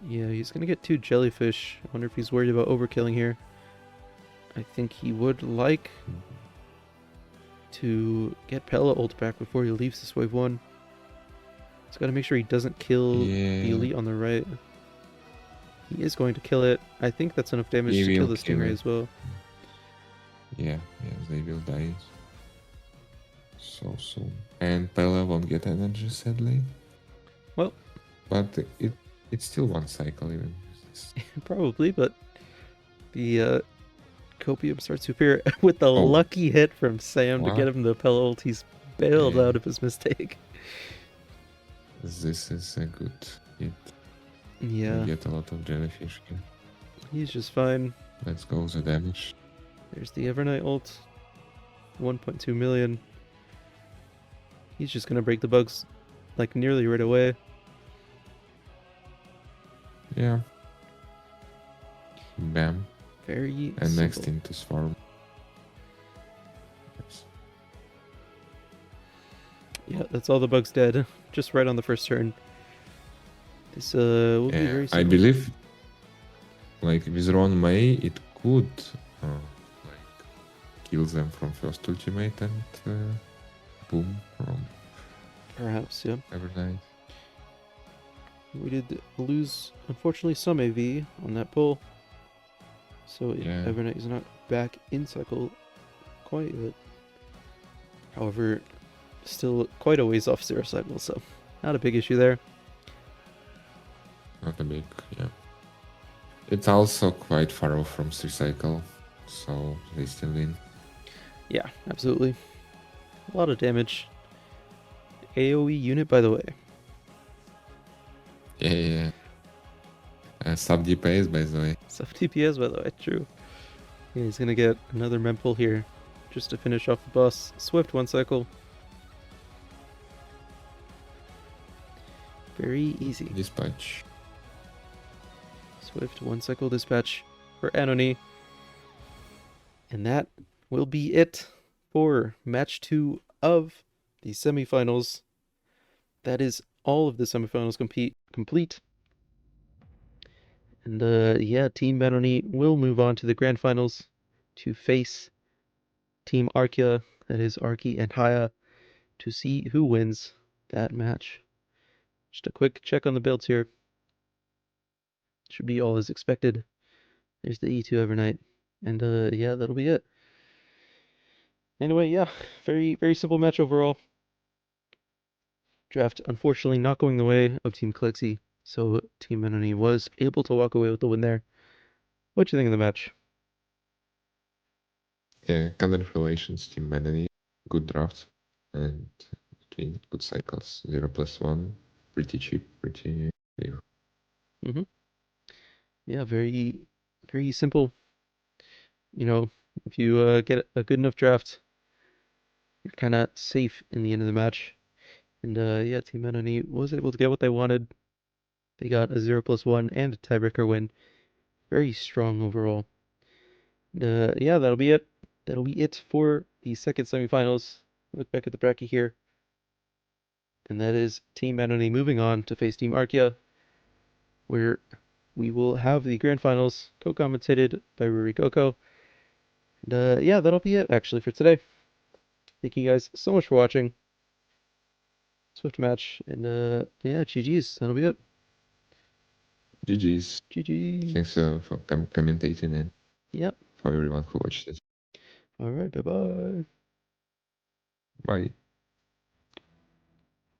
Speaker 1: Yeah, he's gonna get 2 jellyfish. I wonder if he's worried about overkilling here. I think he would like to get Pella ult back before he leaves this wave 1. He's got to make sure he doesn't kill the elite on the right. He is going to kill it. I think that's enough damage to kill the Stingray as well.
Speaker 2: Yeah, they will die so soon. And Pella won't get energy, sadly.
Speaker 1: Well,
Speaker 2: but It's still one cycle even.
Speaker 1: Probably, but the Copium starts to appear with the
Speaker 2: Oh.
Speaker 1: lucky hit from Sam to get
Speaker 2: What?
Speaker 1: him the Pell ult. He's bailed
Speaker 2: Yeah.
Speaker 1: out of his mistake.
Speaker 2: This is a good hit.
Speaker 1: Yeah,
Speaker 2: We get a lot of jellyfish here.
Speaker 1: he's just fine.
Speaker 2: Let's go the damage.
Speaker 1: There's the Evernight ult. 1.2 million. He's just gonna break the bugs like nearly right away.
Speaker 2: Yeah. Bam.
Speaker 1: Very
Speaker 2: And next
Speaker 1: simple.
Speaker 2: into Swarm. Yes.
Speaker 1: Yeah, that's all the bugs dead. Just right on the first turn. This will be
Speaker 2: Yeah,
Speaker 1: very simple.
Speaker 2: I believe like with Ron May it could like kill them from first ultimate and boom from
Speaker 1: Perhaps, yeah.
Speaker 2: Evernight.
Speaker 1: We did lose, unfortunately, some AV on that pull. So
Speaker 2: Yeah.
Speaker 1: Evernight is not back in cycle quite yet. However, still quite a ways off 0 cycle, so not a big issue there.
Speaker 2: Not a big, yeah. It's also quite far off from 3 cycle, so they still win.
Speaker 1: Yeah, absolutely. A lot of damage. AoE unit, by the way.
Speaker 2: Yeah. Sub DPS, by the way.
Speaker 1: Sub TPS, by the way, true. Yeah, he's gonna get another mempull here just to finish off the boss. Swift 1 cycle. Very easy.
Speaker 2: Dispatch.
Speaker 1: Swift 1 cycle dispatch for Anony. And that will be it for match 2 of the semifinals. That is all of the semifinals complete. And yeah, Team Manony will move on to the grand finals to face Team Arkia, that is Arki and Haya, to see who wins that match. Just a quick check on the builds here. Should be all as expected. There's the E2 Evernight. And yeah, that'll be it. Anyway, yeah, very, very simple match overall. Draft unfortunately not going the way of Team Clexi, so Team Manony was able to walk away with the win there. What do you think of the match?
Speaker 2: Yeah, congratulations, Team Manony. Good draft. And between good cycles. 0+1. Pretty cheap, pretty clear.
Speaker 1: Mm-hmm. Yeah, very, very simple. You know, if you get a good enough draft, you're kind of safe in the end of the match. And yeah, Team Manony was able to get what they wanted. They got a 0+1 and a tiebreaker win. Very strong overall. Yeah, that'll be it. That'll be it for the second semifinals. Look back at the bracket here. And that is Team Manony moving on to face Team Arkia, where we will have the grand finals co-commentated by Ruri Coco. And yeah, that'll be it actually for today. Thank you guys so much for watching. Swift match, and yeah, GG's. That'll be it.
Speaker 2: GG's.
Speaker 1: GG.
Speaker 2: Thanks for commentating and
Speaker 1: Yep.
Speaker 2: for everyone who watched it.
Speaker 1: All right. Bye-bye.
Speaker 2: Bye.